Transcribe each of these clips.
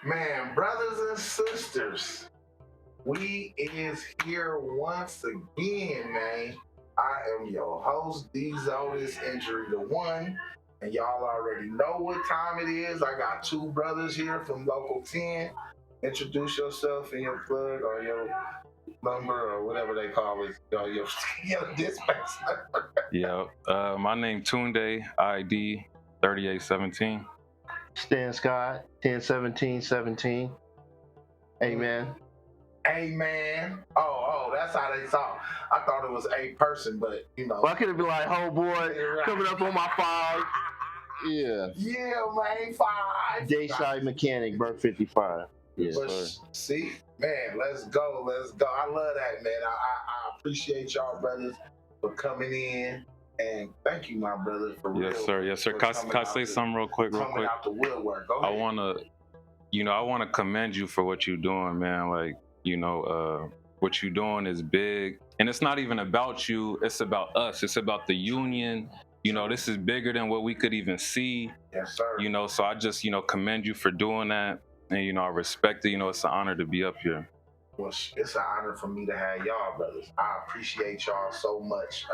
Man, brothers and sisters, we is here once again, man. I am your host, Dezo, this injury to one. And y'all already know what time it is. I got two brothers here from Local 10. Introduce yourself and your plug or your number or whatever they call it, your dispatch number. Yeah, my name Tunde ID 3817. Stan Scott, 101717. Amen. Amen. Oh, that's how they talk. I thought it was a person, but you know. Well, I could have been like, oh boy, coming up on my 5. Yeah. Yeah, man, 5. Dayside mechanic, birth 55. Yeah. But see, man, let's go. I love that, man. I appreciate y'all brothers for coming in. And thank you, my brother, for real. Yes, sir. Can I say something real quick? Coming out the woodwork. Go ahead. I wanna commend you for what you're doing, man. Like, what you're doing is big. And it's not even about you, it's about us. It's about the union. This is bigger than what we could even see. Yes, sir. So I just, commend you for doing that. And, I respect it. It's an honor to be up here. Well, it's an honor for me to have y'all, brothers. I appreciate y'all so much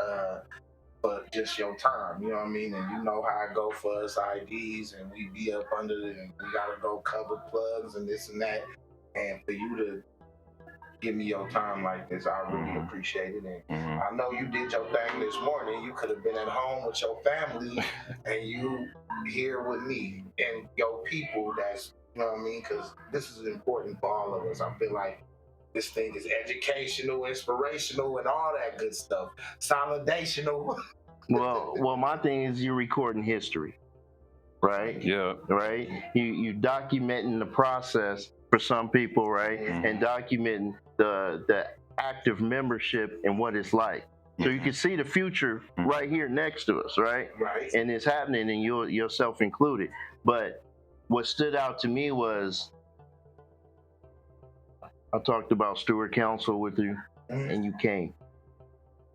for just your time. You know what I mean? And you know how I go for us IDs, and we be up under it, and we got to go cover plugs and this and that. And for you to give me your time like this, I really appreciate it. And I know you did your thing this morning. You could have been at home with your family, and you here with me and your people. That's, you know what I mean? Because this is important for all of us. I feel like this thing is educational, inspirational, and all that good stuff. Solidational. Well, my thing is you're recording history, right? Yeah. Right? You documenting the process for some people, right? And documenting the active membership and what it's like. So you can see the future right here next to us, right? Right. And it's happening, and yourself included. But what stood out to me was I talked about Steward Council with you, and you came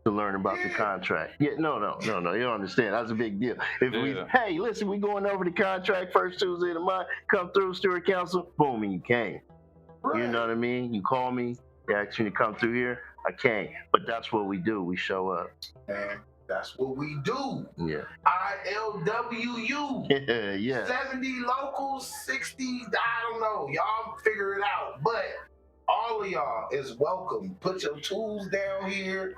to learn about the contract. Yeah, no, you don't understand. That's a big deal. Hey, listen, we going over the contract first Tuesday of the month. Come through Steward Council, boom, and you came. Right. You know what I mean? You call me, you ask me to come through here, I came. But that's what we do. We show up. And that's what we do. Yeah. ILWU. Yeah. 70 locals, 60, I don't know. Y'all figure it out. But all of y'all is welcome. Put your tools down here,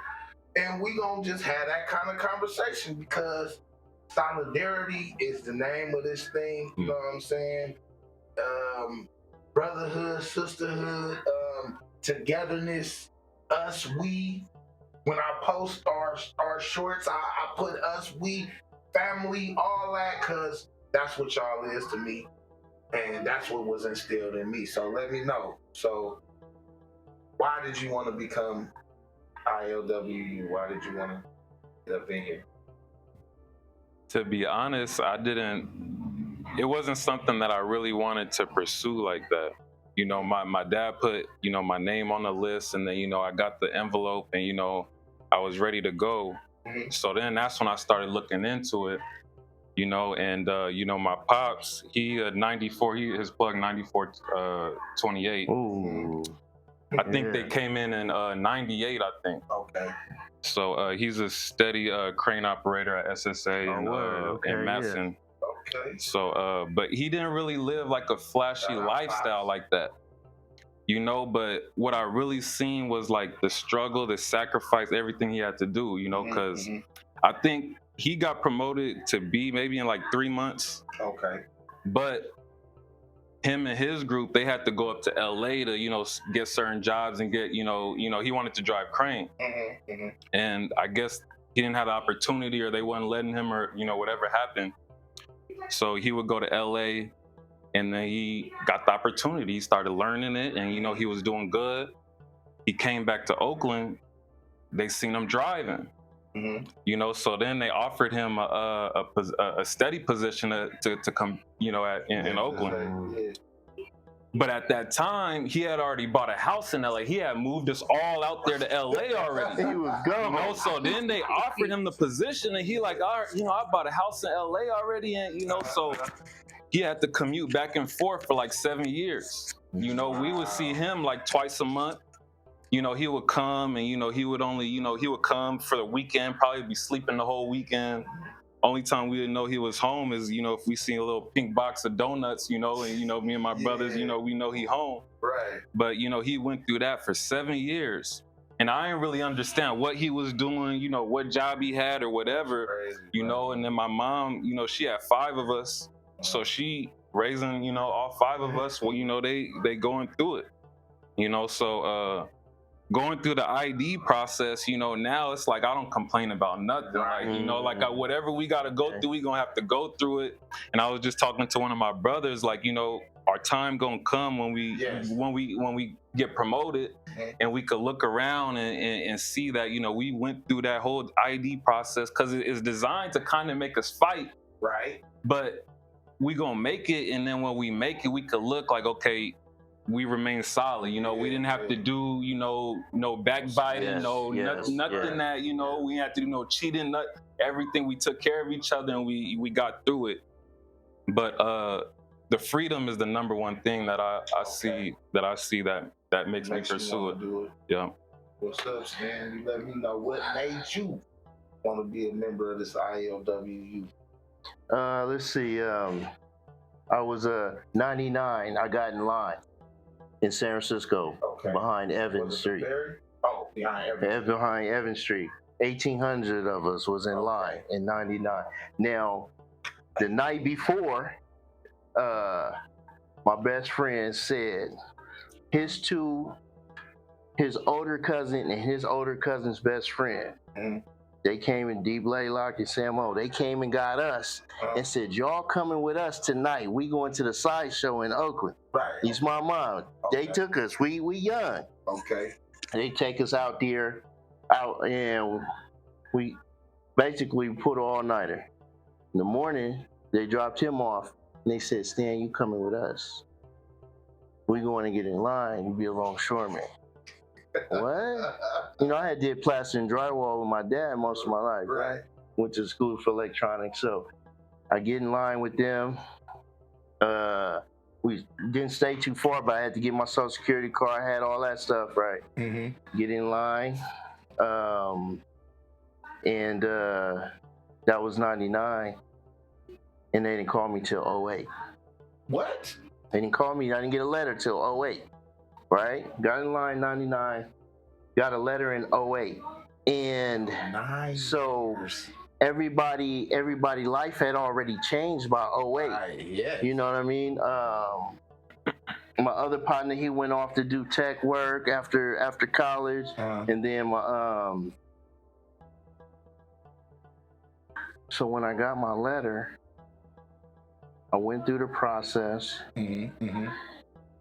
and we gonna just have that kind of conversation, because solidarity is the name of this thing. You know what I'm saying? Brotherhood, sisterhood, togetherness, us, we. When I post our shorts, I put us, we, family, all that, because that's what y'all is to me. And that's what was instilled in me. So let me know. So why did you want to become ILWU? Why did you want to get up in here? To be honest, it wasn't something that I really wanted to pursue like that. My dad put, my name on the list, and then, I got the envelope, and, I was ready to go. So then that's when I started looking into it, and, my pops, he 94, his plug 9428. Ooh. I think they came in 98, I think. Okay. So he's a steady crane operator at SSA in Madison. Okay. So, but he didn't really live like a flashy lifestyle like that, but what I really seen was like the struggle, the sacrifice, everything he had to do, because I think he got promoted to B maybe in like 3 months. Okay. But him and his group, they had to go up to LA to, get certain jobs and get, he wanted to drive crane. And I guess he didn't have the opportunity, or they wasn't letting him, or, whatever happened. So he would go to LA, and then he got the opportunity. He started learning it, and, he was doing good. He came back to Oakland. They seen him driving. So then they offered him a steady position to come, in Oakland. But at that time, he had already bought a house in LA. He had moved us all out there to LA already. He was gone. So then they offered him the position, and he like, all right, I bought a house in LA already, and so he had to commute back and forth for like 7 years. You know, we would see him like twice a month. You know, he would come and, you know, he would only, you know, he would come for the weekend, probably be sleeping the whole weekend. Only time we didn't know he was home is, you know, if we seen a little pink box of donuts, you know, and, you know, me and my brothers, you know, we know he home. Right. But, you know, he went through that for 7 years. And I didn't really understand what he was doing, you know, what job he had or whatever, Crazy, you know. And then my mom, you know, she had 5 of us. So she raising, you know, all 5 of us, well, you know, they going through it, you know. So going through the ID process, you know, now it's like I don't complain about nothing. Like, you know, like whatever we got to go through, we gonna have to go through it. And I was just talking to one of my brothers, like, you know, our time gonna come when we get promoted, and we could look around and see that, you know, we went through that whole ID process, because it's designed to kind of make us fight, right? But we gonna make it, and then when we make it, we could look like, okay, we remain solid. You know, we didn't have to do, you know, no backbiting, nothing that, you know, we had to do no cheating, everything. We took care of each other, and we got through it. But the freedom is the number one thing that I see that makes me pursue it. Do it. Yeah. What's up, Stan? You let me know what made you want to be a member of this ILWU. Let's see. I was 99. I got in line in San Francisco, behind Evans Street. Behind Evans Street. 1,800 of us was in line in 99. Now, the night before, my best friend said his older cousin and his older cousin's best friend, they came in Deep Laylock and Samo. They came and got us and said, y'all coming with us tonight. We going to the sideshow in Oakland. Right. He's my mom. They took us. We young. Okay. They take us out there, and we basically put an all-nighter. In the morning, they dropped him off, and they said, Stan, you coming with us. We going to get in line. You be a longshoreman. What? You know, I had did plaster and drywall with my dad most of my life. Right. Went to school for electronics. So I get in line with them. We didn't stay too far, but I had to get my social security card. I had all that stuff, right? Mm-hmm. Get in line. And that was 99. And they didn't call me till 08. What? They didn't call me. I didn't get a letter till 08. Right? Got in line 99. Got a letter in 08. And so everybody life had already changed by 08. Yeah. You know what I mean? My other partner, he went off to do tech work after college. And then so when I got my letter, I went through the process.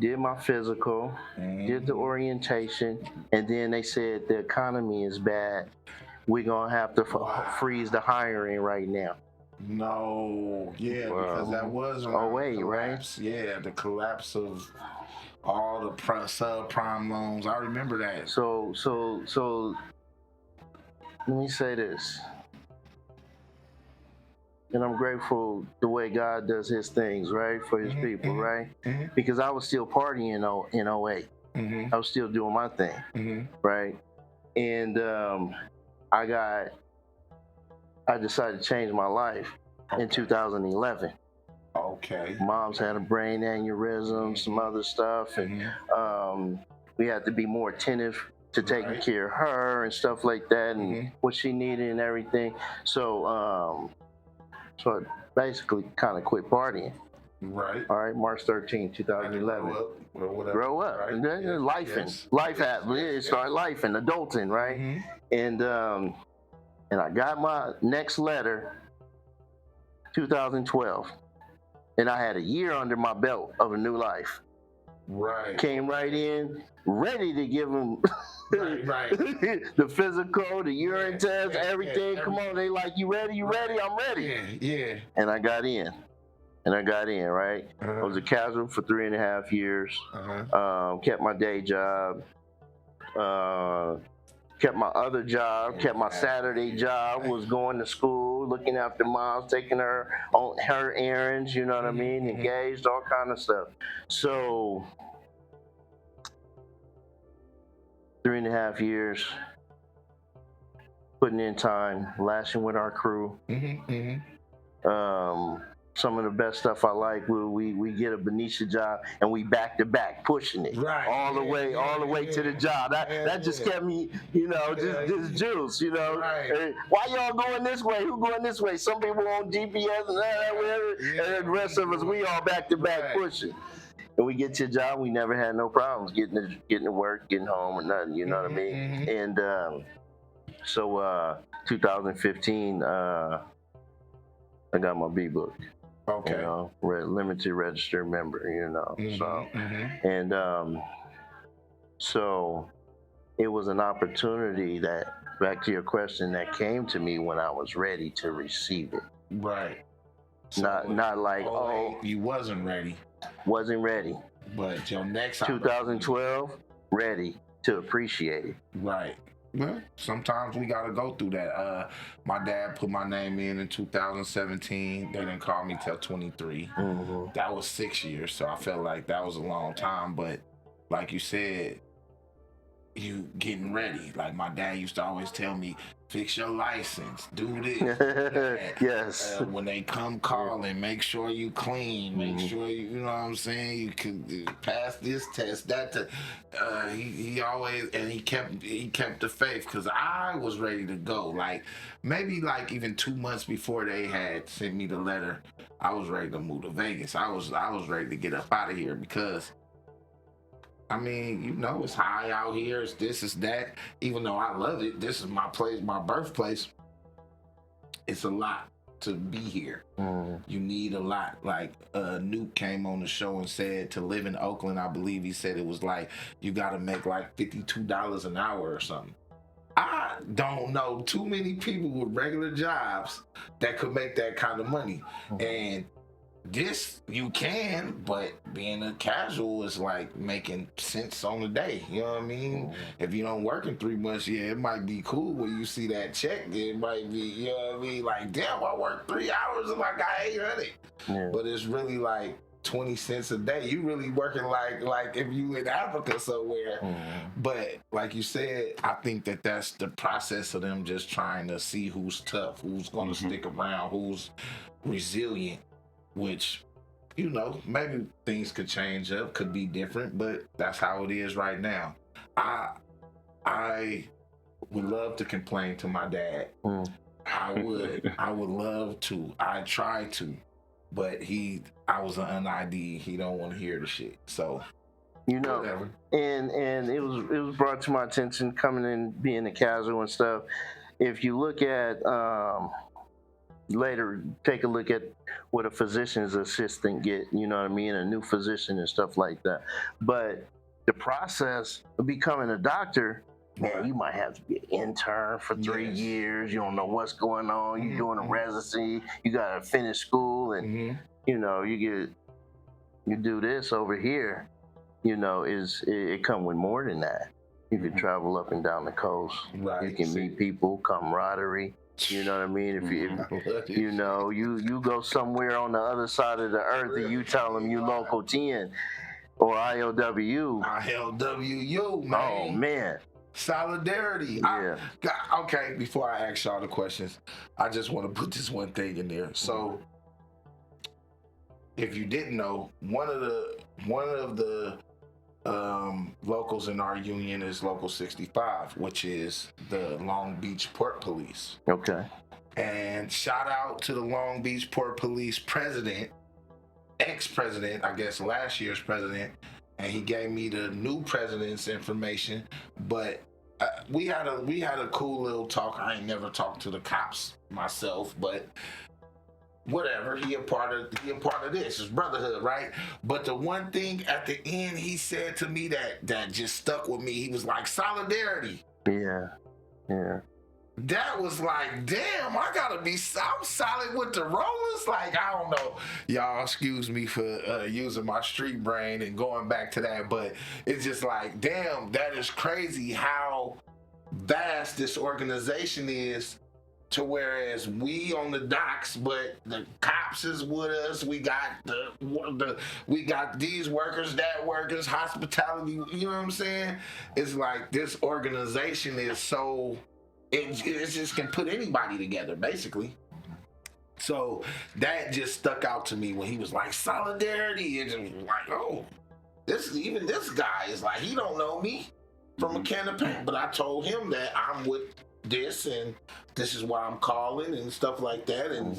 Did my physical, did the orientation, and then they said the economy is bad. We're going to have to freeze the hiring right now. No, yeah, because that was around the collapse, right? Yeah, the collapse of all the subprime loans. I remember that. So let me say this. And I'm grateful the way God does his things, right? For his people, right? Because I was still partying in 08. I was still doing my thing, right? And I decided to change my life in 2011. Okay. Mom's had a brain aneurysm, some other stuff, and we had to be more attentive to taking care of her and stuff like that, and what she needed and everything. So I basically kind of quit partying. Right. All right, March 13, 2011. Grow up. Right. And then life happened. It started life and adulting, right? And I got my next letter, 2012. And I had a year under my belt of a new life. Right. Came right in, ready to give them the physical, the urine test, everything. Come on, they like, you ready? You ready? I'm ready. Yeah. And I got in. Right? I was a casual for 3.5 years. Kept my day job. Kept my other job. Kept my Saturday job. Was going to school. school, looking after moms, taking her on her errands, you know what I mean, engaged, all kind of stuff. So 3.5 years, putting in time, lashing with our crew. Some of the best stuff I like, we get a Benicia job and we back to back pushing it all the way to the job. That just kept me, just juice, And why y'all going this way? Who going this way? Some people on GPS and whatever, and the rest of us, we all back to back pushing. And we get to a job, we never had no problems getting to work, getting home, or nothing. You know what I mean? And so 2015, I got my B book. Okay. Limited registered member. And so it was an opportunity that, back to your question, that came to me when I was ready to receive it. Right. So not like you wasn't ready. Wasn't ready. But your next 2012, ready to appreciate it. Right. Well, sometimes we gotta go through that. My dad put my name in 2017. They didn't call me till 23. That was 6 years, so I felt like that was a long time. But like you said, you getting ready. Like my dad used to always tell me, fix your license, do this. Yes. When they come calling, make sure you clean, make sure you know what I'm saying, you can pass this test, that test. He always, and he kept the faith, because I was ready to go. Like maybe like even 2 months before they had sent me the letter, I was ready to move to Vegas. I was ready to get up out of here, because I mean, it's high out here. It's this, it's that. Even though I love it, this is my place, my birthplace. It's a lot to be here. You need a lot. Like Nuke came on the show and said to live in Oakland, I believe he said it was like you got to make like $52 an hour or something. I don't know too many people with regular jobs that could make that kind of money. And this you can, but being a casual is like making cents on the day. You know what I mean? If you don't work in 3 months, it might be cool when you see that check. It might be, you know what I mean? Like, damn, I worked 3 hours and I got 800. But it's really like 20 cents a day. You really working like if you in Africa somewhere. But like you said, I think that's the process of them just trying to see who's tough, who's gonna stick around, who's resilient. Which, maybe things could change up, could be different, but that's how it is right now. I would love to complain to my dad. I would love to. I try to, but I was an NID. He don't want to hear the shit. So, whatever. And it was brought to my attention coming in, being a casual and stuff. If you look at later, take a look at what a physician's assistant get, you know what I mean, a new physician and stuff like that. But the process of becoming a doctor, man, you might have to be an intern for 3 years. You don't know what's going on. You're doing a residency. You got to finish school, and you do this over here. It come with more than that. You can travel up and down the coast. Right. You can meet people, camaraderie. You know what I mean? If you go somewhere on the other side of the earth and you tell them you local 10 or ILWU. ILWU, man. Oh, man. Solidarity. Yeah. Okay, before I ask y'all the questions, I just want to put this one thing in there. So, if you didn't know, one of the locals in our union is Local 65, which is the Long Beach Port Police. Okay. And shout out to the Long Beach Port Police president, ex-president, I guess last year's president, and he gave me the new president's information. But we had a cool little talk. I ain't never talked to the cops myself, but whatever, he a part of this. It's brotherhood, right? But the one thing at the end he said to me that just stuck with me, he was like, solidarity. Yeah. That was like, damn, I'm solid with the rollers. Like, I don't know. Y'all excuse me for using my street brain and going back to that, but it's just like, damn, that is crazy how vast this organization is to whereas we on the docks, but the cops is with us. We got we got these workers, that workers, hospitality. You know what I'm saying? It's like this organization is so it just can put anybody together, basically. So that just stuck out to me when he was like solidarity. It's just like, oh, this guy is like, he don't know me from a can of paint, but I told him that I'm with this and this is why I'm calling and stuff like that. And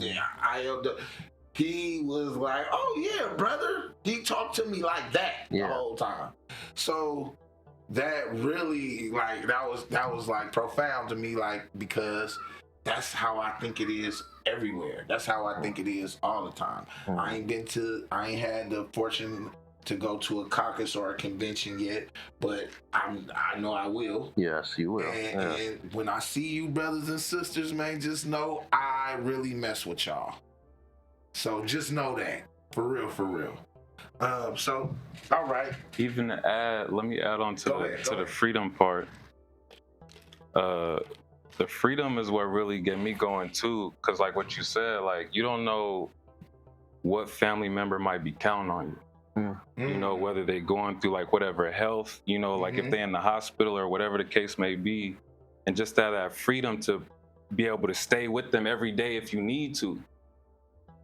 he was like, oh yeah, brother. He talked to me like that the whole time. So that really like that was like profound to me, like, because that's how I think it is everywhere. That's how I think it is all the time. I ain't had the fortune to go to a caucus or a convention yet, but I know I will. Yes, you will. And when I see you brothers and sisters, man, just know I really mess with y'all. So just know that. For real, for real. So, all right. Even to add, let me add on to the freedom part. The freedom is what really get me going too, because like what you said, like you don't know what family member might be counting on you. You know, whether they going through like whatever health, you know, like if they're in the hospital or whatever the case may be, and just that freedom to be able to stay with them every day if you need to.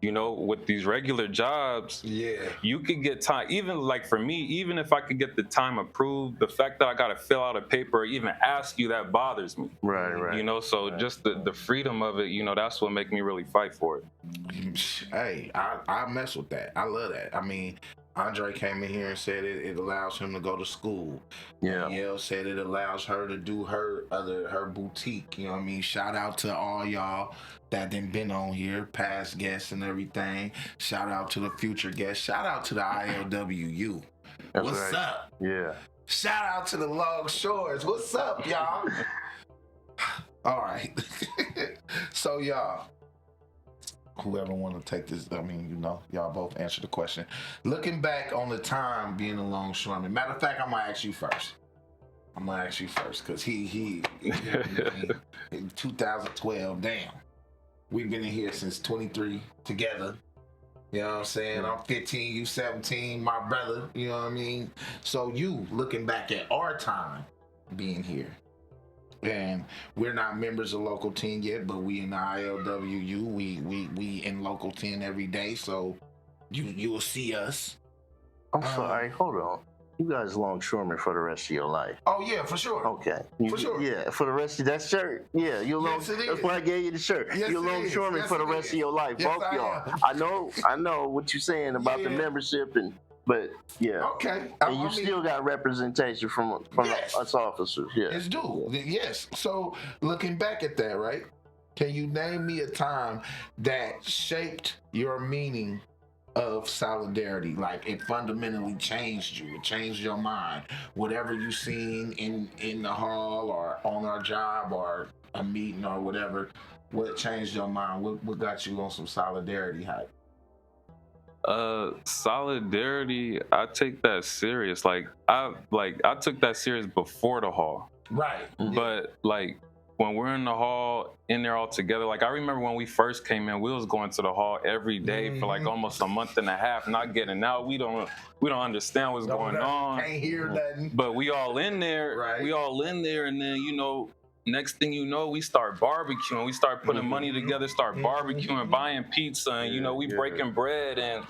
You know, with these regular jobs, you could get time. Even like for me, even if I could get the time approved, the fact that I got to fill out a paper or even ask you, that bothers me. Right. You know, so just the freedom of it, you know, that's what make me really fight for it. Hey, I mess with that. I love that. I mean, Andre came in here and said it allows him to go to school. Danielle said it allows her to do her boutique. You know what I mean? Shout out to all y'all that done been on here, past guests and everything. Shout out to the future guests. Shout out to the ILWU. What's up? Yeah. Shout out to the Long Shores. What's up, y'all? All right. So y'all, whoever want to take this, I mean, you know, y'all both answer the question. Looking back on the time being a longshoreman, matter of fact, I'm gonna ask you first. Because he in 2012, damn. We've been in here since 23 together. You know what I'm saying? I'm 15, you 17, my brother, you know what I mean? So you looking back at our time being here. And we're not members of Local 10 yet, but we in the ILWU. We in Local 10 every day, so you will see us. I'm sorry, hold on. You guys longshoremen for the rest of your life. Oh yeah, for sure. Okay. For sure. Yeah, for the rest of that shirt. Yeah, that's why I gave you the shirt. Yes, you're longshoremen for the rest of your life. Yes, both y'all. I know what you're saying about the membership but yeah. Okay. And you still got representation from us officers. Yeah. It's due. Yes. So looking back at that, right? Can you name me a time that shaped your meaning of solidarity? Like it fundamentally changed you. It changed your mind. Whatever you seen in the hall or on our job or a meeting or whatever, what changed your mind? What got you on some solidarity hype? Solidarity, I take that serious. I took that serious before the hall. Right. But like when we're in the hall in there all together, like I remember when we first came in, we was going to the hall every day for like almost a month and a half, not getting out. We don't understand what's going on. Can't hear nothing. But we all in there. Right. We all in there, and then you know, next thing you know, we start barbecuing. We start putting money together, start barbecuing, buying pizza, and you know, we breaking bread, and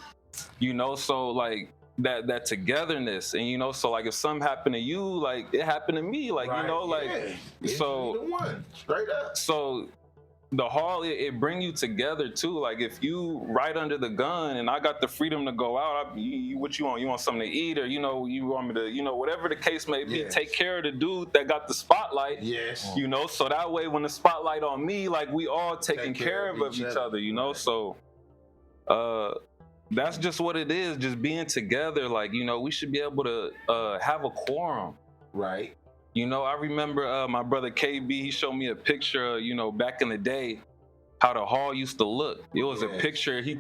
you know, so like that togetherness, and you know, so like if something happened to you, like it happened to me, like you know, like so the one straight up. So the hall, it bring you together too. Like if you right under the gun and I got the freedom to go out, what you want? You want something to eat, or you know, you want me to, you know, whatever the case may be, take care of the dude that got the spotlight. Yes. You know, so that way when the spotlight on me, like we all taking care of each other. You know, so that's just what it is. Just being together. Like you know, we should be able to have a quorum. Right. You know, I remember my brother KB, he showed me a picture, you know, back in the day how the hall used to look. It was a picture. They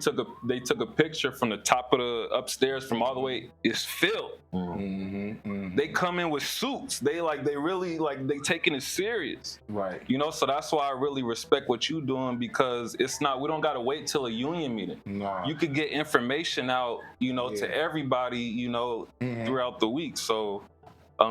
took a picture from the top of the upstairs from all the way. It's filled. They come in with suits. They really they taking it serious. Right. You know, so that's why I really respect what you doing, because we don't gotta wait till a union meeting. Nah. You could get information out, you know, to everybody, you know, throughout the week. So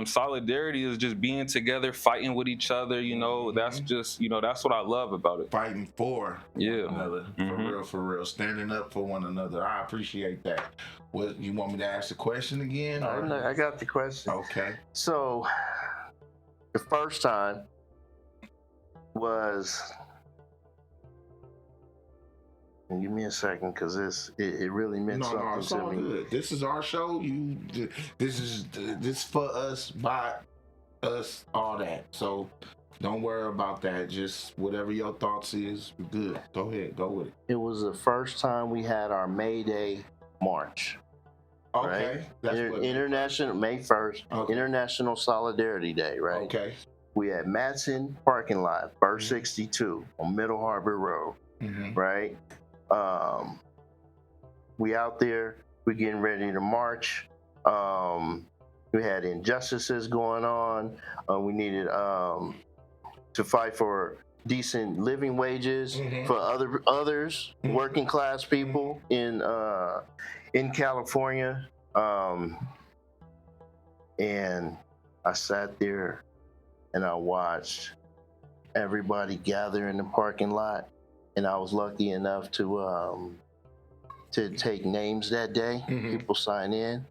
solidarity is just being together, fighting with each other. You know, that's just, you know, that's what I love about it. Fighting for one another, Mm-hmm. for real, standing up for one another. I appreciate that. What, you want me to ask the question again? I got the question. Okay. So the first time was, give me a second, because it really meant something No, it's all to me. good. This is our show. This for us, by us, all that. So don't worry about that. Just whatever your thoughts is, good. Go ahead, go with it. It was the first time we had our May Day march. Okay. Right? That's International May 1st, Okay. International Solidarity Day, right? Okay. We had Matson parking lot, First 62 on Middle Harbor Road, right? We out there, we getting ready to march. We had injustices going on. We needed to fight for decent living wages for others, working class people in California. And I sat there and I watched everybody gather in the parking lot, and I was lucky enough to take names that day. People sign in,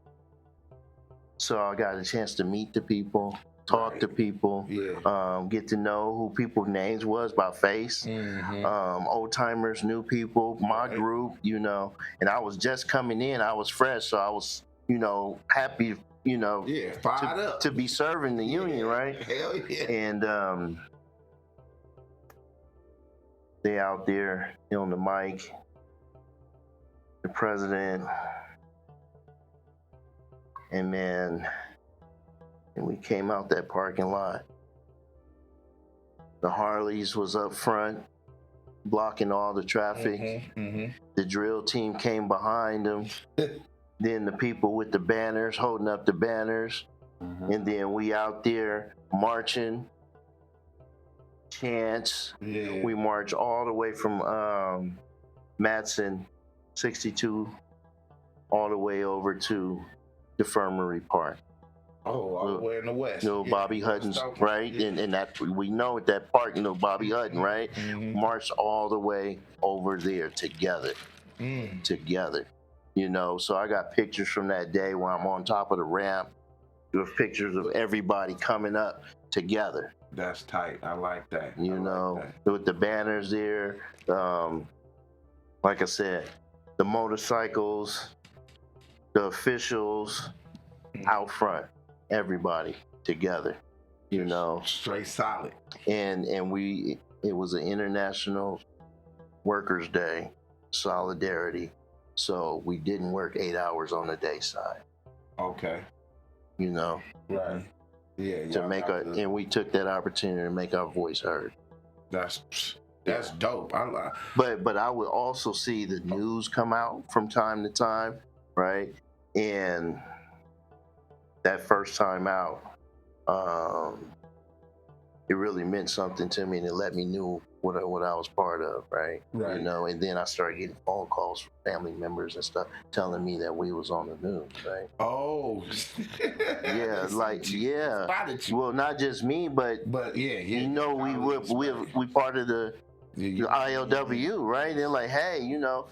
so I got a chance to meet the people, talk to people, get to know who people's names was by face. Old timers, new people, my group, you know. And I was just coming in, I was fresh, so I was, you know, happy, you know, fired up to be serving the union, right? Hell yeah. And they out there on the mic, the president, and man, and we came out that parking lot. The Harleys was up front, blocking all the traffic. The drill team came behind them. Then the people with the banners, holding up the banners. And then we out there marching, chants. We march all the way from Matson 62 all the way over to the Infirmary Park. Oh, all the way in the west. You know, Bobby Hutton's, right? And that, we know at that park, you know, Bobby Hutton, right? Marched all the way over there together. Together. You know, so I got pictures from that day where I'm on top of the ramp with pictures of everybody coming up together. That's tight. I like that. You know, with the banners there. Like I said, the motorcycles, the officials out front, everybody together, you know. Straight solid. And it was an International Workers' Day, solidarity. So we didn't work 8 hours on the day side. Okay. You know. Right. Yeah. And we took that opportunity to make our voice heard. That's dope. But I would also see the news come out from time to time, right? And that first time out, it really meant something to me, and it let me know what I was part of, right? You know, and then I started getting phone calls from family members and stuff telling me that we was on the news, right? Oh, yeah, Well, not just me, but you know, we part of the ILWU, right? They're like, hey, you know,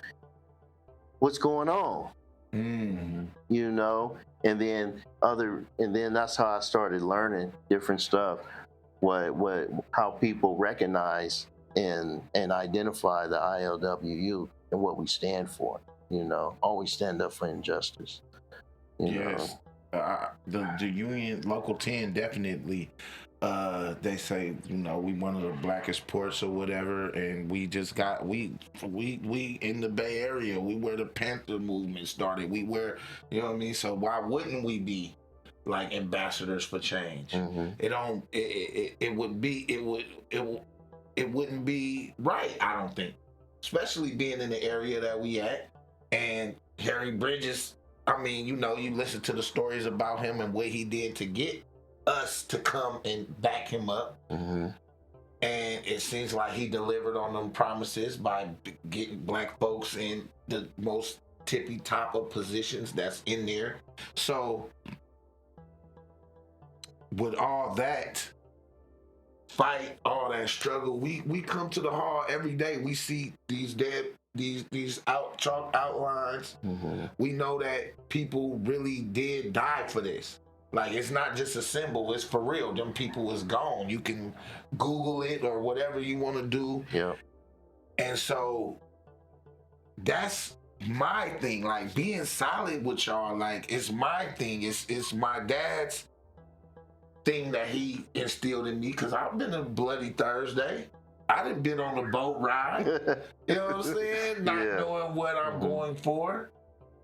what's going on? You know, and then that's how I started learning different stuff. How people recognize and identify the ILWU and what we stand for. You know, always stand up for injustice. You know? The union, Local 10, definitely. They say, you know, we one of the blackest ports or whatever, and we just got we in the Bay Area. We where the Panther movement started. We where, you know what I mean. So why wouldn't we be like ambassadors for change? It it wouldn't be right, I don't think. Especially being in the area that we at. And Harry Bridges, I mean, you know, you listen to the stories about him and what he did to get us to come and back him up. Mm-hmm. And it seems like he delivered on them promises by getting black folks in the most tippy top of positions that's in there. So with all that fight, all that struggle, we come to the hall every day. We see these chalk outlines. Mm-hmm. We know that people really did die for this. Like, it's not just a symbol, it's for real. Them people is gone. You can Google it or whatever you want to do. Yeah. And so that's my thing. Like, being solid with y'all, like, it's my thing. It's my dad's thing that he instilled in me, because I've been a Bloody Thursday. I done been on a boat ride. You know what I'm saying? Not knowing what I'm going for.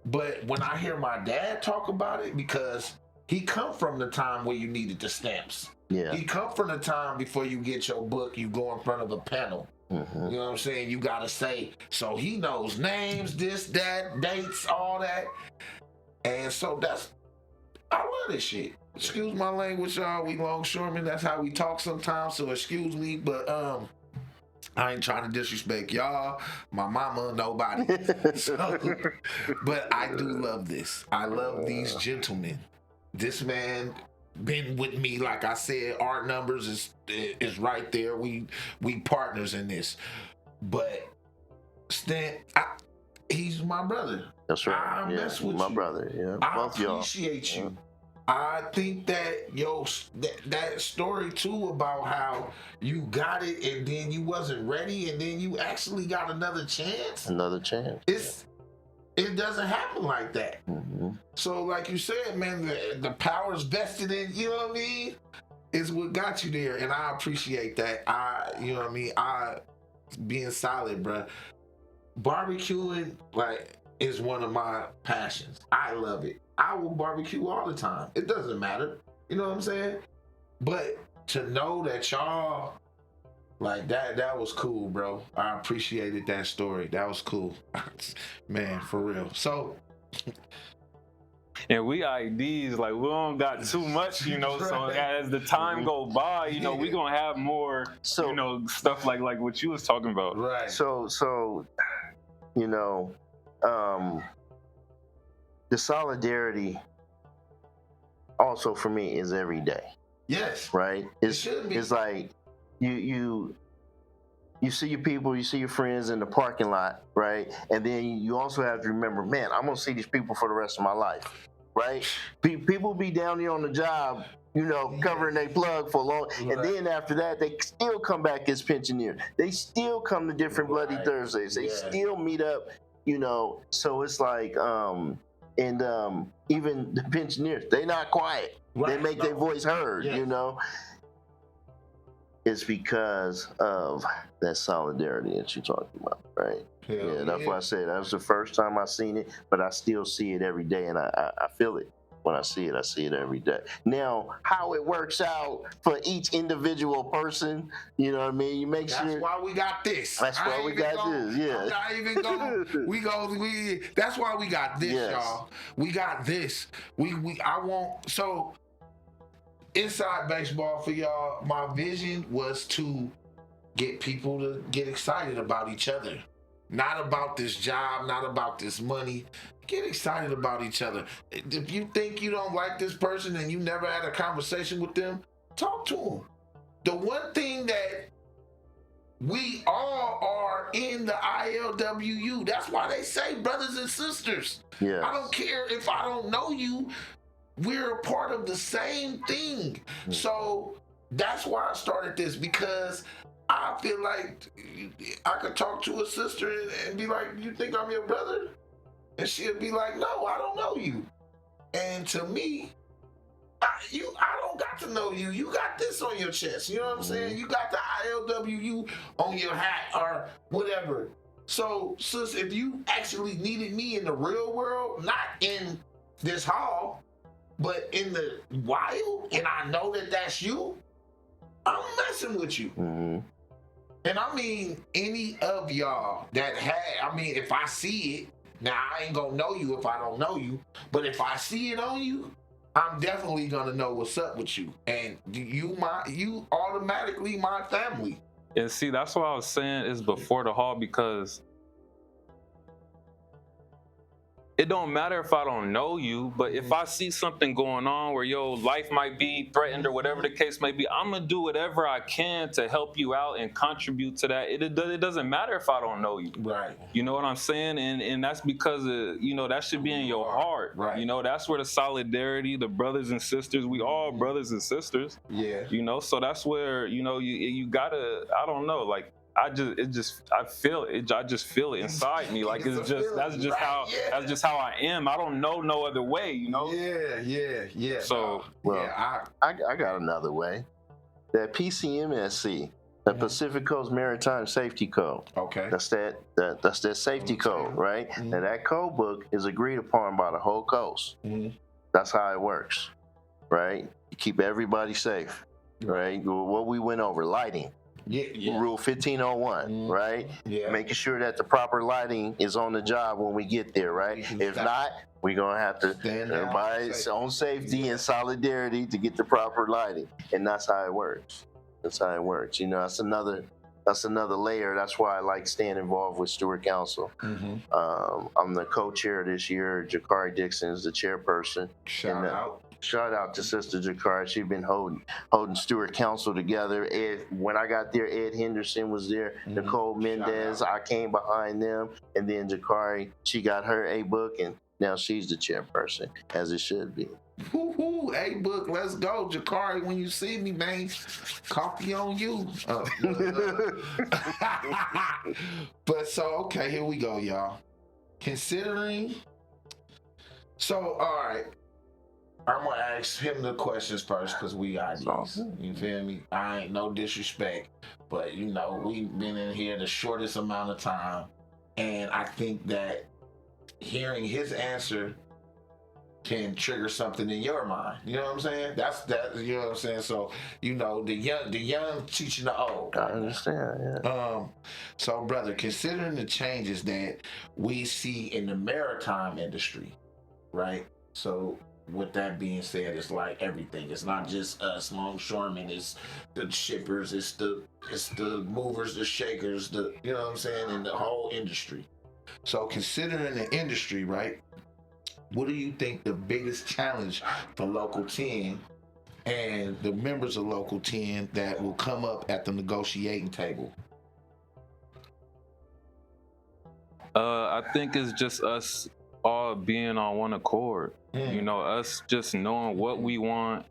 But when I hear my dad talk about it, because he come from the time where you needed the stamps. Yeah. He come from the time before you get your book, you go in front of a panel. Mm-hmm. You know what I'm saying? You gotta say. So he knows names, this, that, dates, all that. And so I love this shit. Excuse my language, y'all. We longshoremen. That's how we talk sometimes. So excuse me, but I ain't trying to disrespect y'all, my mama, nobody. But I do love this. I love these gentlemen. This man been with me, like I said. Our numbers is right there. We partners in this. But Stan, he's my brother. That's right. I mess with my you. brother. Yeah, I both y'all. appreciate you. I think that that story too about how you got it and then you wasn't ready and then you actually got another chance. Another chance. It doesn't happen like that. Mm-hmm. So like you said, man, the power's vested in, you know what I mean, is what got you there, and I appreciate that. You know what I mean, being solid, bruh. Barbecuing, like, is one of my passions. I love it. I will barbecue all the time. It doesn't matter. You know what I'm saying? But to know that y'all, like, that was cool, bro. I appreciated that story. That was cool. Man, for real. So, and we IDs, like, we don't got too much, you know. So as the time go by, you know, we gonna have more, you know, stuff like what you was talking about. Right. So, you know, the solidarity also for me is every day. Yes. Right? It should be. It's like you see your people, you see your friends in the parking lot, right? And then you also have to remember, man, I'm gonna see these people for the rest of my life, right? People be down here on the job, you know, covering their plug for long, and then after that, they still come back as pensioners. They still come to different Bloody Thursdays. They still meet up, you know. So it's like, even the pensioners, they not quiet. They make their voice heard, you know. It's because of that solidarity that you're talking about, right? That's why I said that was the first time I seen it, but I still see it every day, and I feel it. When I see it every day. Now, how it works out for each individual person, you know what I mean? You make sure. That's why we got this. That's why we got this. Yeah. I'm not even going. That's why we got this, y'all. We got this. So inside baseball for y'all, my vision was to get people to get excited about each other. Not about this job, not about this money. Get excited about each other. If you think you don't like this person and you never had a conversation with them, talk to them. The one thing that we all are in the ILWU, that's why they say brothers and sisters. Yes. I don't care if I don't know you, we're a part of the same thing. So that's why I started this, because I feel like I could talk to a sister and be like, you think I'm your brother? And she'll be like, no, I don't know you. And to me, I don't got to know you. You got this on your chest. You know what I'm saying? You got the ILWU on your hat or whatever. So, sis, if you actually needed me in the real world, not in this hall, but in the wild, and I know that that's you, I'm messing with you. And I mean, any of y'all that if I see it, now I ain't gonna know you if I don't know you, but if I see it on you, I'm definitely gonna know what's up with you. And you automatically my family. And see, that's why I was saying is before the haul, because it don't matter if I don't know you, but if I see something going on where your life might be threatened or whatever the case may be, I'm gonna do whatever I can to help you out and contribute to that. It doesn't matter if I don't know you. Right. You know what I'm saying? And that's because that should be in your heart. Right. You know, that's where the solidarity, the brothers and sisters, we all brothers and sisters. Yeah. You know, so that's where, you gotta, I don't know, like I feel it. I just feel it inside me. Like that's just how I am. I don't know no other way, you know? Yeah. So I got another way. That PCMSC, the Pacific Coast Maritime Safety Code. Okay. That's that safety code, right? Now that code book is agreed upon by the whole coast. That's how it works, right? You keep everybody safe, right? What we went over, lighting. Yeah. Rule 1501, right? Yeah. Making sure that the proper lighting is on the job when we get there, right? If not, we're going to have to everybody's own safety and solidarity to get the proper lighting. And that's how it works. That's how it works. You know, that's another layer. That's why I like staying involved with Stewart Council. I'm the co-chair this year. Jakari Dixon is the chairperson. Shout out to Sister Jakari. She's been holding Stewart Council together. When I got there, Ed Henderson was there. Nicole Mendez, I came behind them. And then Jakari, she got her A-book, and now she's the chairperson, as it should be. Woo-hoo, A-book, let's go. Jakari, when you see me, man, coffee on you. But so, okay, here we go, y'all. So, all right. I'm gonna ask him the questions first because we IDs. You feel me? I ain't no disrespect, but we've been in here the shortest amount of time, and I think that hearing his answer can trigger something in your mind. You know what I'm saying? You know what I'm saying? So the young teaching the old. I understand. Yeah. So brother, considering the changes that we see in the maritime industry, right? So with that being said, it's like everything. It's not just us longshoremen. It's the shippers. It's the movers, the shakers. You know what I'm saying? And the whole industry. So considering the industry, right? What do you think the biggest challenge for Local 10 and the members of Local 10 that will come up at the negotiating table? I think it's just us all being on one accord. Us just knowing what we want,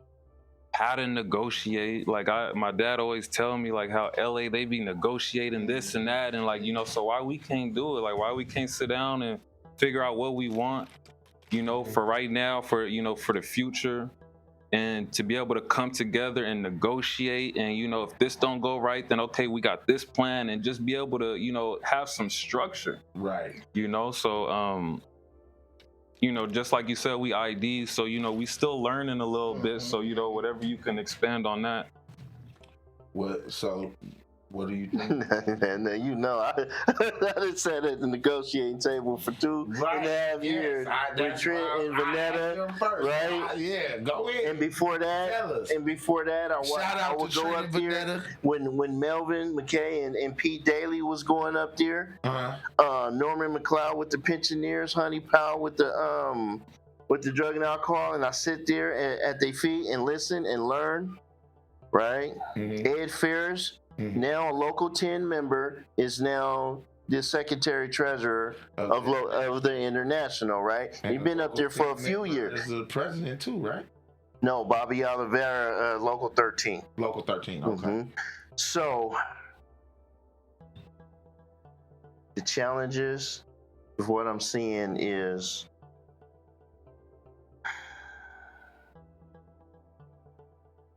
how to negotiate. Like my dad always tell me like how LA they be negotiating this and that, and so why we can't do it? Like why we can't sit down and figure out what we want, for right now, for the future, and to be able to come together and negotiate. And if this don't go right, then okay, we got this plan, and just be able to have some structure, right? So just like you said, we IDs, so we still learning a little bit. So whatever you can expand on that. What do you think? And I done sat at the negotiating table for 2.5 years with Trent and Vanetta, right? Go ahead. And before that, I would go up there when Melvin McKay and Pete Daly was going up there. Norman McLeod with the Pensioners, Honey Powell with the drug and alcohol, and I sit there at their feet and listen and learn, right? Ed Ferris. Now a Local 10 member is now the secretary treasurer of the international, right? He's been up there for a few years. Is the president too, right? No, Bobby Oliveira, Local 13. Local 13, okay. So the challenges of what I'm seeing is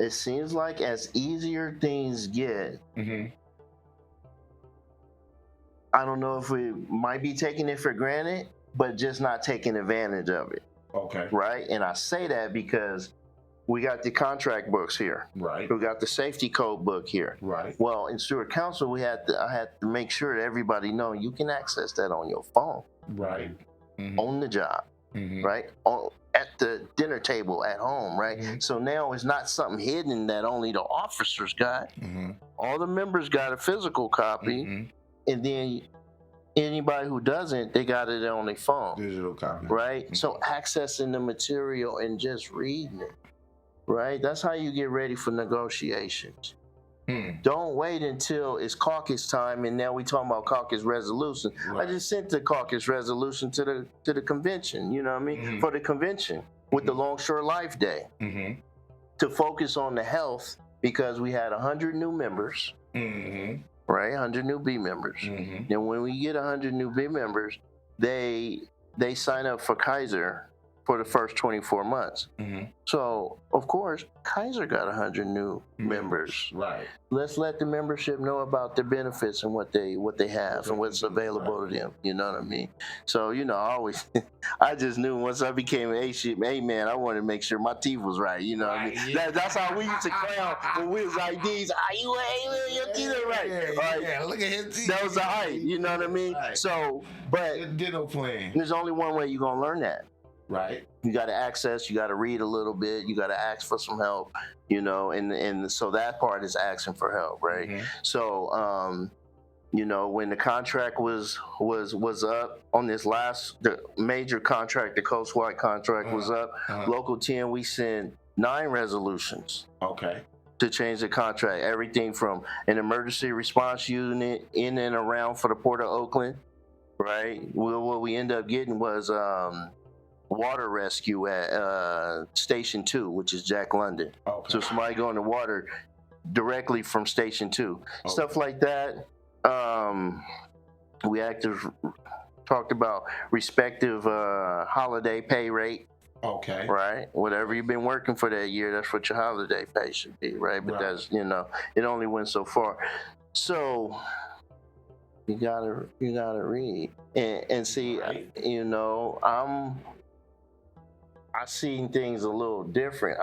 it seems like as easier things get, I don't know if we might be taking it for granted, but just not taking advantage of it. Okay. Right? And I say that because we got the contract books here. Right. We got the safety code book here. Right. Well, in Stewart Council, I had to make sure that everybody know you can access that on your phone. Right. On the job. Right? At the dinner table at home, right? So now it's not something hidden that only the officers got. All the members got a physical copy, and then anybody who doesn't, they got it on their phone. Digital copy. Right? So accessing the material and just reading it. Right? That's how you get ready for negotiations. Don't wait until it's caucus time and now we talking about caucus resolution. Right. I just sent the caucus resolution to the convention, you know what I mean? For the convention with the Longshore Life Day. To focus on the health because we had 100 new members. Right? 100 new B members. And when we get 100 new B members, they sign up for Kaiser for the first 24 months. So, of course, Kaiser got 100 new members. Right. Let's let the membership know about their benefits and what they have and what's available to them. You know what I mean? So, you know, I just knew once I became an A-man, I wanted to make sure my teeth was right. You know what I mean? Yeah. That's how we used to clown when we was IDs. Your teeth are right. Yeah, look at his teeth. That was the height. You know what I mean? Right. So, but ditto plan. There's only one way you're going to learn that. Right. You got to access, you got to read a little bit, you got to ask for some help, you know, and so that part is asking for help, right? So, you know, when the contract was up on this the major contract, the coast-wide contract was up, Local 10, we sent 9 resolutions. Okay. To change the contract, everything from an emergency response unit in and around for the Port of Oakland, right? Well, what we ended up getting was water rescue at Station 2, which is Jack London. Okay. So somebody going to water directly from Station 2. Okay. Stuff like that. We talked about respective holiday pay rate. Okay. Right? Whatever you've been working for that year, that's what your holiday pay should be, right? But that's, you know, it only went so far. So you gotta read and see, right. You know, I seen things a little different.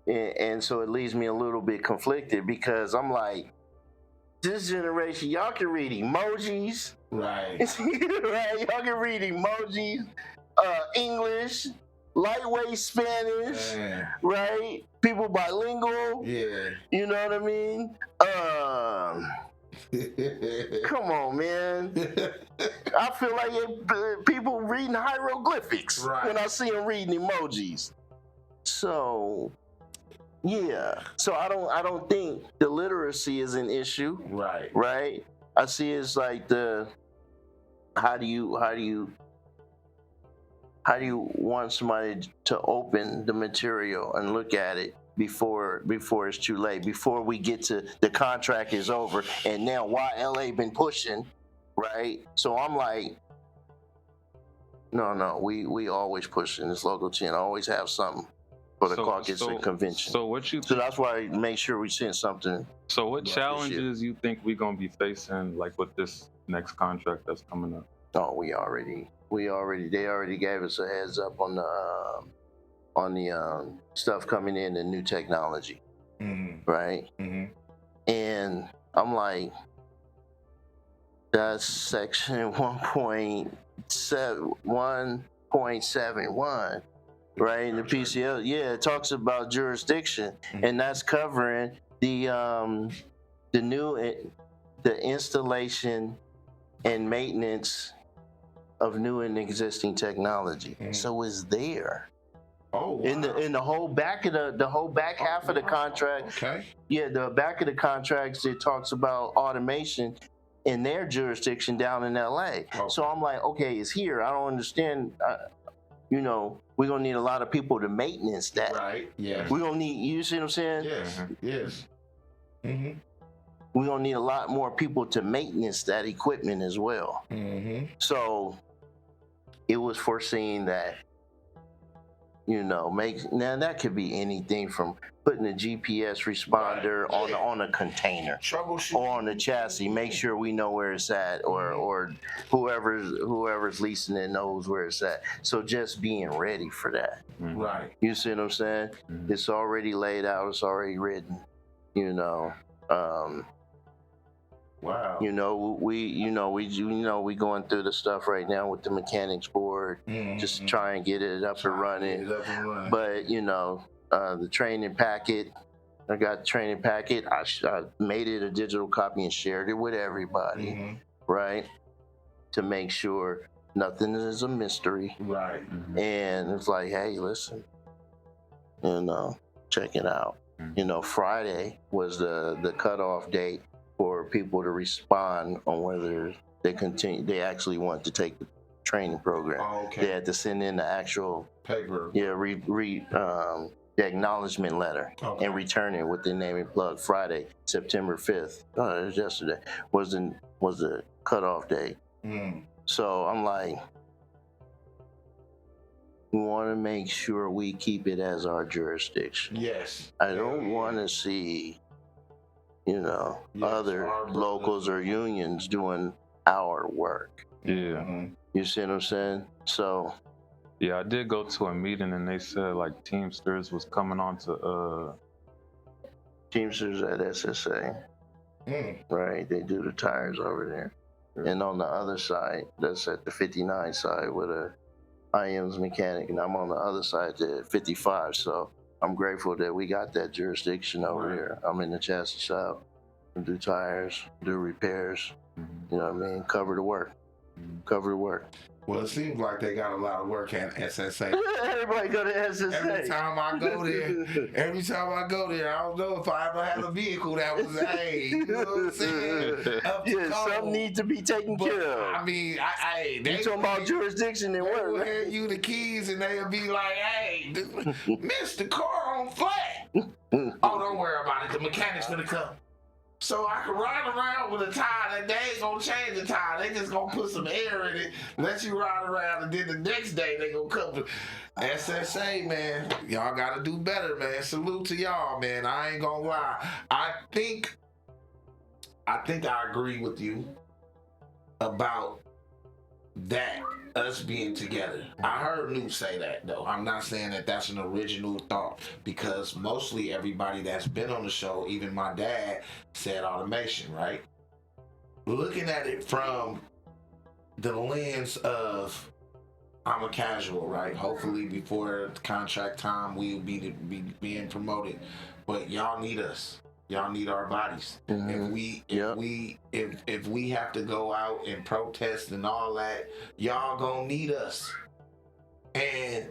And so it leaves me a little bit conflicted because I'm like, this generation, y'all can read emojis. Right. Right? Y'all can read emojis, English, lightweight Spanish, right? People bilingual. Yeah. You know what I mean? Come on, man. I feel like people reading hieroglyphics when I see them reading emojis. So, yeah. So I don't think the literacy is an issue. Right. Right. I see it's like how do you want somebody to open the material and look at it before it's too late, before we get to the contract is over and now why LA been pushing, right? So I'm like, no, we always push in this Local 10, always have something for the caucus and convention. So that's why I make sure we send something. So what challenges you think we're gonna be facing, like with this next contract that's coming up? Oh, they already gave us a heads up on the stuff coming in, the new technology, right? And I'm like, that's section 1.71, right? In the PCL, yeah, it talks about jurisdiction, and that's covering the installation and maintenance of new and existing technology. So it's there. Oh, wow. In the whole back of the back half of the contract. Okay. Yeah, the back of the contracts, it talks about automation in their jurisdiction down in LA. Okay. So I'm like, okay, it's here. I don't understand. You know, we're gonna need a lot of people to maintenance that. Right. Yeah. We're gonna need. You see what I'm saying? Yes. Yes. We're gonna need a lot more people to maintenance that equipment as well. So it was foreseen that, now that could be anything from putting a GPS responder on a container or on the chassis, make sure we know where it's at, or whoever's leasing it knows where it's at. So just being ready for that. Right. You see what I'm saying? It's already laid out, it's already written, Wow. We going through the stuff right now with the mechanics board, just try and get it up and running. But the training packet, I got the training packet. I made it a digital copy and shared it with everybody, right? To make sure nothing is a mystery. Right. And it's like, hey, listen, check it out. Friday was the cutoff date for people to respond on whether they actually want to take the training program. Oh, okay. They had to send in the actual paper. Yeah, the acknowledgement letter and return it with the name and plug. Friday, September 5th. Oh, it was yesterday. Was the cutoff date. So I'm like, we want to make sure we keep it as our jurisdiction. Yes. I don't want to see, other locals or unions doing our work. Yeah. You see what I'm saying? So. Yeah, I did go to a meeting and they said like Teamsters was coming on to Teamsters at SSA. Right, they do the tires over there. And on the other side, that's at the 59 side with a IM's mechanic, and I'm on the other side, the 55. So I'm grateful that we got that jurisdiction over here. I'm in the chassis shop, do tires, do repairs. You know what I mean? Cover the work. Well, it seems like they got a lot of work at SSA. Everybody go to SSA. Every time I go there, I don't know if I ever had a vehicle that was, you know what I'm saying? Some need to be taken care of. I mean, they talking about jurisdiction and work. They will hand you the keys and they'll be like, hey, miss, the car on flat. Oh, don't worry about it. The mechanic's gonna come. So I can ride around with a tire that they ain't gonna change the tire. They just gonna put some air in it, let you ride around, and then the next day they gonna come to SSA, man. Y'all gotta do better, man. Salute to y'all, man. I ain't gonna lie. I think I agree with you about that, us being together. I heard Newt say that, though. I'm not saying that that's an original thought, because mostly everybody that's been on the show, even my dad, said automation, right? Looking at it from the lens of, I'm a casual, right? Hopefully before contract time we'll be being promoted, but y'all need us. Y'all need our bodies. If we have to go out and protest and all that, y'all gonna need us. And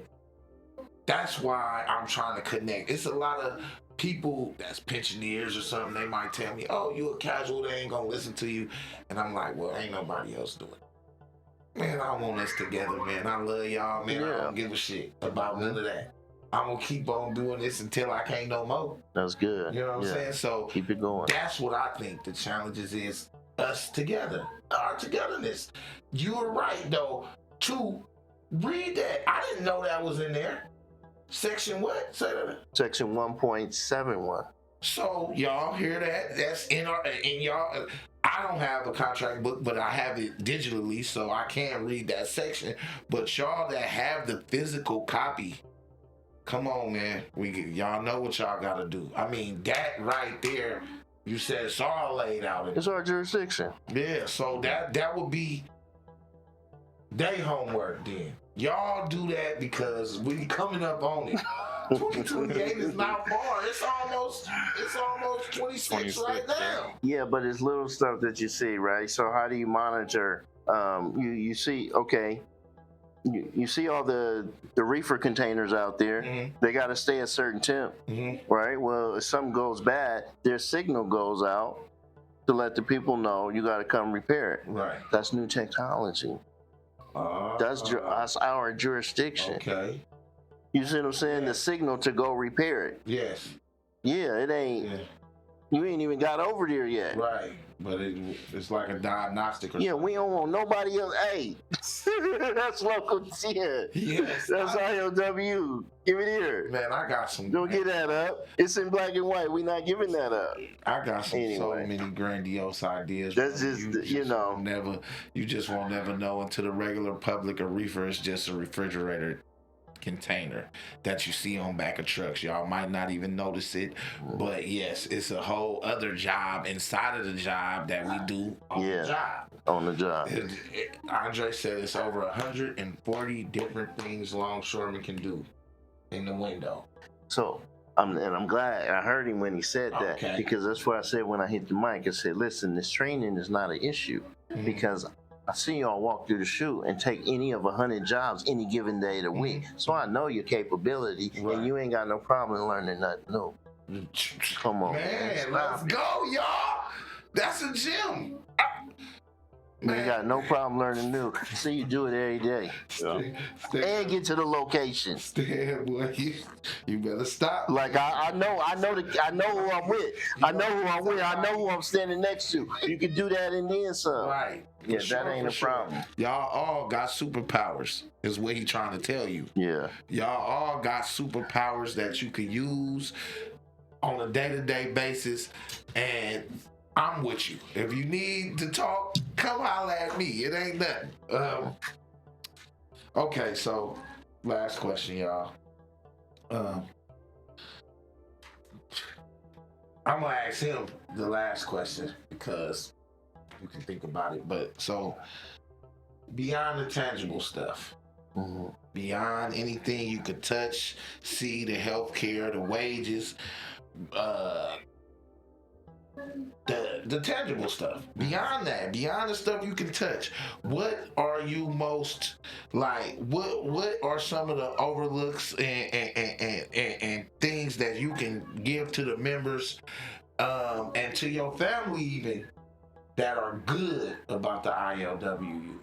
that's why I'm trying to connect. It's a lot of people that's pensioners or something. They might tell me, "Oh, you a casual? They ain't gonna listen to you." And I'm like, "Well, ain't nobody else doing it." Man, I want us together, man. I love y'all, man. I don't give a shit about none of that. I'm gonna keep on doing this until I can't no more. That's good. You know what I'm saying? So keep it going. That's what I think the challenges is, us together, our togetherness. You were right though. To read that, I didn't know that was in there. Section what? Say that. Section 1.71. So y'all hear that? That's in y'all. I don't have a contract book, but I have it digitally, so I can read that section. But y'all that have the physical copy, come on, man. Y'all know what y'all gotta do. I mean, that right there, you said it's all laid out. It's our jurisdiction. Yeah, so that would be their homework then. Y'all do that because we coming up on it. 2028 is not far. It's almost 26 right now. Yeah, but it's little stuff that you see, right? So how do you monitor? You see, okay. You see all the reefer containers out there. They got to stay a certain temp, right? Well, if something goes bad, their signal goes out to let the people know you got to come repair it. Right. That's new technology. That's our jurisdiction. Okay. You see what I'm saying? Yeah. The signal to go repair it. Yes. Yeah, it ain't. Yeah. You ain't even got over there yet. Right. But it's like a diagnostic or Yeah, something. we don't want nobody else. Hey, that's local. Yeah, Yes, that's IOW. Give it here. Man, I got some. Don't get that up. It's in black and white. We not giving that up. I got so Anyway. many grandiose ideas. That's bro. just, you know. You just won't never know until the regular public. A reefer is just a refrigerator container that you see on back of trucks. Y'all might not even notice it, but yes, it's a whole other job inside of the job that we do on the job. On the job. Andre said it's over 140 different things longshoremen can do in the window. So, I'm glad I heard him when he said that, because that's what I said when I hit the mic. I said, listen, this training is not an issue, because I see y'all walk through the chute and take any of 100 jobs any given day of the week. So I know your capability, and you ain't got no problem learning nothing new. Come on, man. Let's go, y'all. That's a gym. You ain't got no problem learning new. See you do it every day. And get to the location. Stan, boy, you better stop. Like I know who I'm with. I know who I'm with. I know who I'm standing next to. You can do that and then some. Right. Yeah, that ain't a problem. Y'all all got superpowers, is what he trying to tell you. Yeah. Y'all all got superpowers that you can use on a day-to-day basis, and I'm with you. If you need to talk, come holler at me. It ain't nothing. Okay, so last question, y'all. I'm gonna ask him the last question because you can think about it. But so beyond the tangible stuff, beyond anything you could touch, see, the healthcare, the wages, the tangible stuff, beyond that, beyond the stuff you can touch, what are you most like, what are some of the overlooks and things that you can give to the members and to your family even that are good about the ILWU?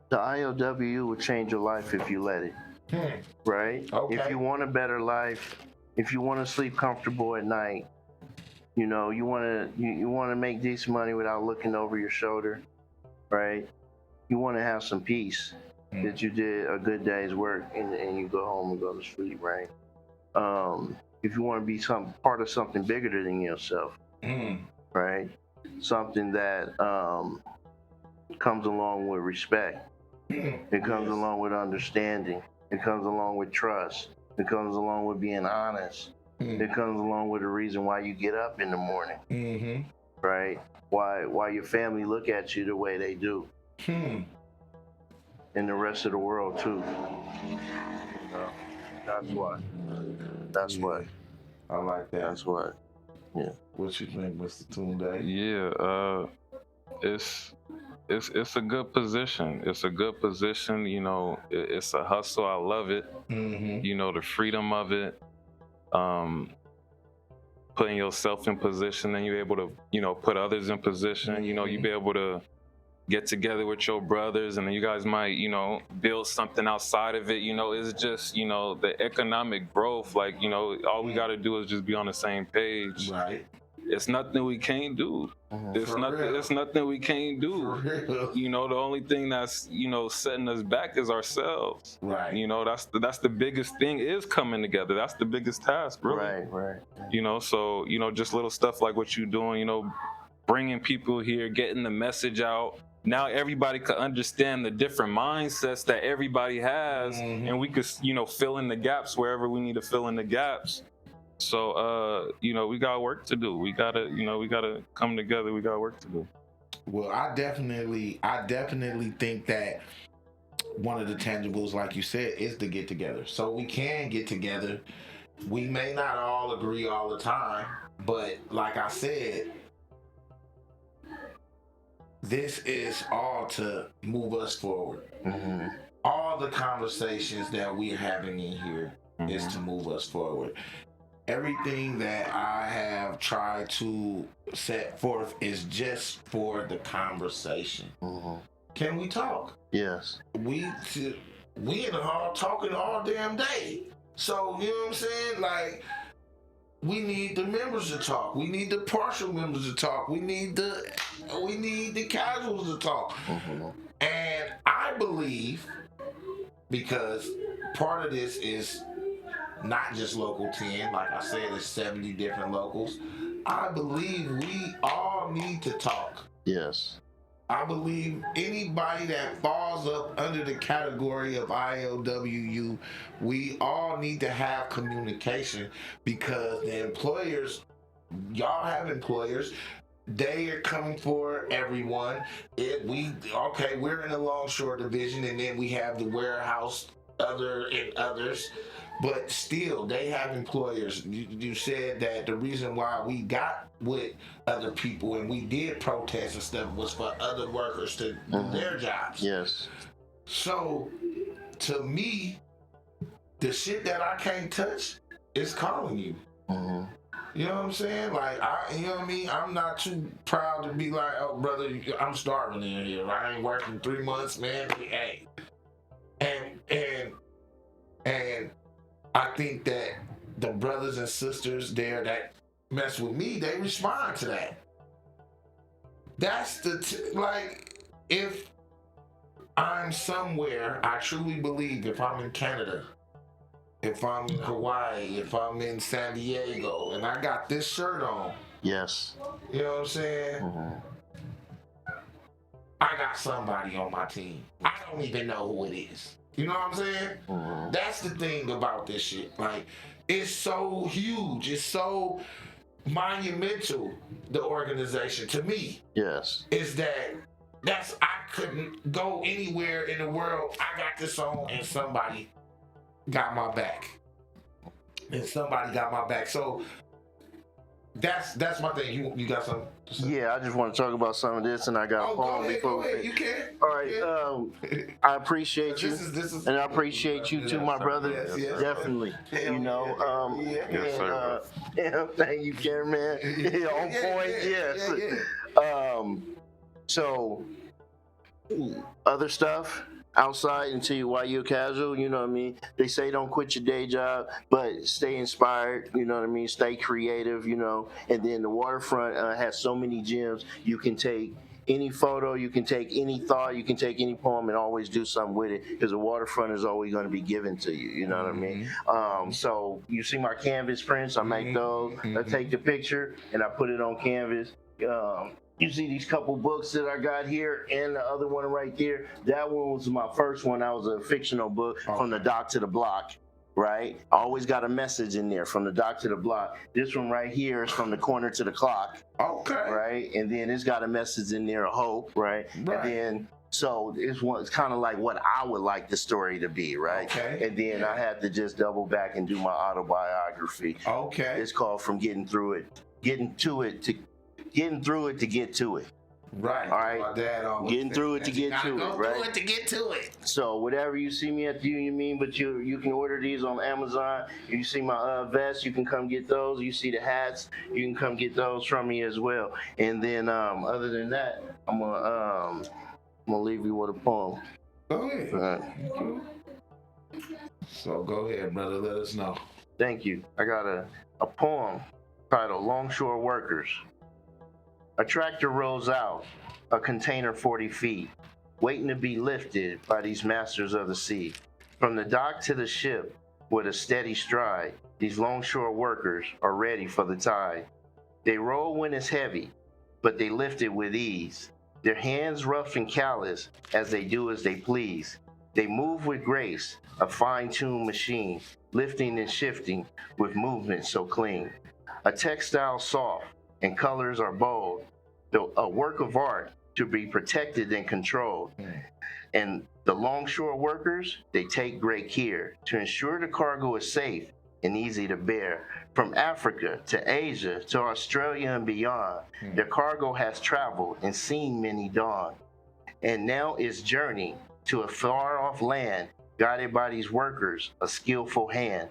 The IOW will change your life if you let it. Right? Okay. If you want a better life, if you want to sleep comfortable at night, you know, you want to make decent money without looking over your shoulder, right? You want to have some peace that you did a good day's work and you go home and go to sleep, right? If you want to be part of something bigger than yourself, right? Something that comes along with respect. It comes along with understanding. It comes along with trust. It comes along with being honest. It comes along with the reason why you get up in the morning, right? Why your family look at you the way they do, and the rest of the world too. That's what. That's what. I like that. That's what. Yeah. What you think, Mr. Tunde? Yeah, it's a good position. It's a good position. You know, it's a hustle. I love it. You know, the freedom of it. Putting yourself in position, and you're able to, you know, put others in position. You know, you be able to get together with your brothers, and then you guys might, you know, build something outside of it. You know, it's just, you know, the economic growth. Like, you know, all we got to do is just be on the same page. Right. It's nothing we can't do. It's nothing we can't do. You know, the only thing that's, you know, setting us back is ourselves. Right. You know, that's the biggest thing is coming together. That's the biggest task, really. Right. You know, so, you know, just little stuff like what you're doing, you know, bringing people here, getting the message out. Now everybody could understand the different mindsets that everybody has, and we could, you know, fill in the gaps wherever we need to fill in the gaps. So, you know, we got work to do. We gotta come together. We got work to do. Well, I definitely think that one of the tangibles, like you said, is to get together. So we can get together. We may not all agree all the time, but like I said, this is all to move us forward. All the conversations that we're having in here is to move us forward. Everything that I have tried to set forth is just for the conversation. Can we talk? Yes. We in the hall talking all damn day. So, you know what I'm saying? Like, we need the members to talk. We need the partial members to talk. We need the casuals to talk. Mm-hmm. And I believe, because part of this is not just local 10, like I said, it's 70 different locals. I believe we all need to talk. Yes. I believe anybody that falls up under the category of ILWU, we all need to have communication, because the employers, y'all have employers, they are coming for everyone. We're in the Longshore division, and then we have the warehouse and others. But still, they have employers. You said that the reason why we got with other people and we did protest and stuff was for other workers to do their jobs. Yes. So, to me, the shit that I can't touch is calling you. Mm-hmm. You know what I'm saying? Like, you know what I mean? I'm not too proud to be like, oh, brother, I'm starving in here. I ain't working 3 months, man. Hey. And I think that the brothers and sisters there that mess with me, they respond to that. That's like, if I'm somewhere, I truly believe, if I'm in Canada, if I'm in Hawaii, if I'm in San Diego, and I got this shirt on. Yes. You know what I'm saying? Mm-hmm. I got somebody on my team. I don't even know who it is. You know what I'm saying? Mm-hmm. That's the thing about this shit. Like, it's so huge. It's so monumental, the organization, to me. Yes. Is that I couldn't go anywhere in the world. I got this on and somebody got my back. So that's my thing. You got something to say? Yeah, I just want to talk about some of this, and I got a poem before. Go ahead. You can. All right. I appreciate you, and I appreciate you too, my brother. Yes. Definitely. You know. Yes, sir. Thank you, cameraman. On point. Yes. So other stuff outside until while you're casual, you know what I mean? They say don't quit your day job, but stay inspired, you know what I mean? Stay creative, you know. And then the waterfront has so many gems. You can take any photo, you can take any thought, you can take any poem and always do something with it, because the waterfront is always going to be given to you, you know what I mean? So you see my canvas prints, I make those, I take the picture and I put it on canvas. You see these couple books that I got here and the other one right there. That one was my first one. That was a fictional book, From the Dock to the Block, right? I always got a message in there, from the dock to the block. This one right here is from the corner to the clock. Okay. Right? And then it's got a message in there of hope, right? And then, so it's kind of like what I would like the story to be, right? Okay. And then I had to just double back and do my autobiography. Okay. It's called From Getting Through It to Get to It. Right. All right. Getting through it to get to it. Right. Through it to get to it. So whatever you see me at the Union Mean, but you can order these on Amazon. You see my vests, you can come get those. You see the hats, you can come get those from me as well. And then other than that, I'm gonna leave you with a poem. Go ahead. So go ahead, brother. Let us know. Thank you. I got a poem titled Longshore Workers. A tractor rolls out, a container 40 feet, waiting to be lifted by these masters of the sea. From the dock to the ship, with a steady stride, these longshore workers are ready for the tide. They roll when it's heavy, but they lift it with ease. Their hands rough and callous as they do as they please. They move with grace, a fine-tuned machine, lifting and shifting with movement so clean. A textile soft, and colors are bold, a work of art to be protected and controlled. And the longshore workers, they take great care to ensure the cargo is safe and easy to bear. From Africa to Asia to Australia and beyond, their cargo has traveled and seen many dawn. And now it's journeying to a far-off land, guided by these workers, a skillful hand.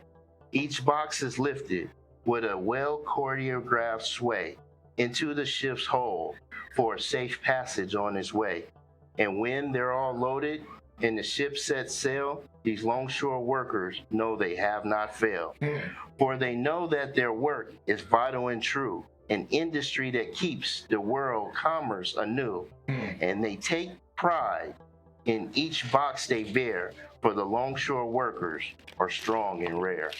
Each box is lifted with a well-choreographed sway into the ship's hold for a safe passage on its way. And when they're all loaded, and the ship sets sail, these longshore workers know they have not failed. For they know that their work is vital and true, an industry that keeps the world commerce anew. And they take pride in each box they bear, for the longshore workers are strong and rare.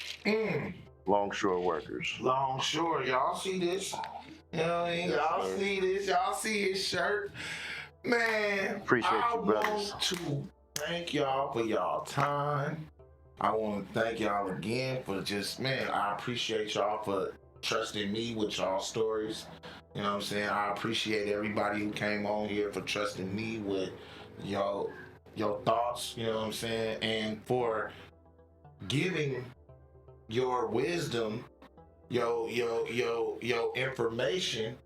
Longshore workers. Longshore, y'all see this? You know what I mean? Y'all see this? Y'all see his shirt? Man, Appreciate you, brothers. I want to thank y'all for y'all time. I want to thank y'all again for just, man, I appreciate y'all for trusting me with y'all stories. You know what I'm saying? I appreciate everybody who came on here for trusting me with your thoughts, you know what I'm saying? And for giving your wisdom, your information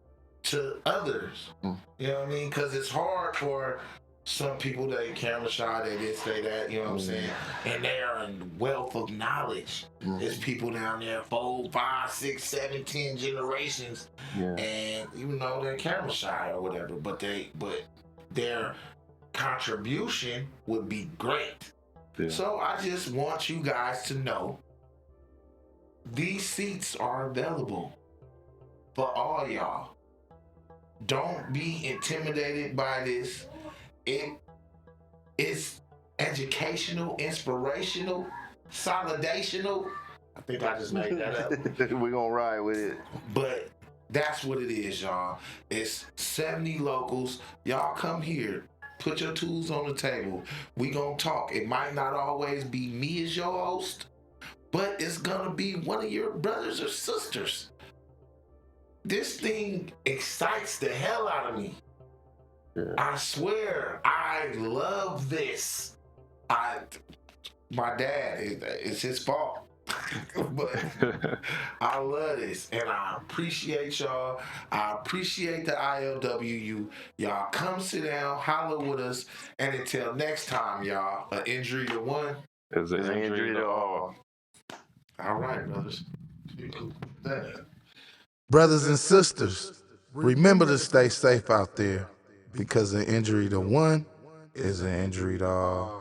to others. You know what I mean? Because it's hard for some people that are camera shy, they did say that, you know what I'm saying? And they are a wealth of knowledge. There's people down there 4, 5, 6, 7, 10 generations, and even though they're camera shy or whatever, but their contribution would be great. So I just want you guys to know these seats are available for all y'all. Don't be intimidated by this. It's educational, inspirational, solidational. I think I just made that up. We're gonna ride with it. But that's what it is, y'all. It's 70 locals. Y'all come here. Put your tools on the table. We gonna talk. It might not always be me as your host, but it's gonna be one of your brothers or sisters. This thing excites the hell out of me. I swear, I love this. My dad, it's his fault. But I love this, and I appreciate y'all. I appreciate the ILWU. Y'all come sit down, holler with us, and until next time, y'all, an injury to one is an injury to all. All right, brothers. Brothers and sisters, remember to stay safe out there, because an injury to one is an injury to all.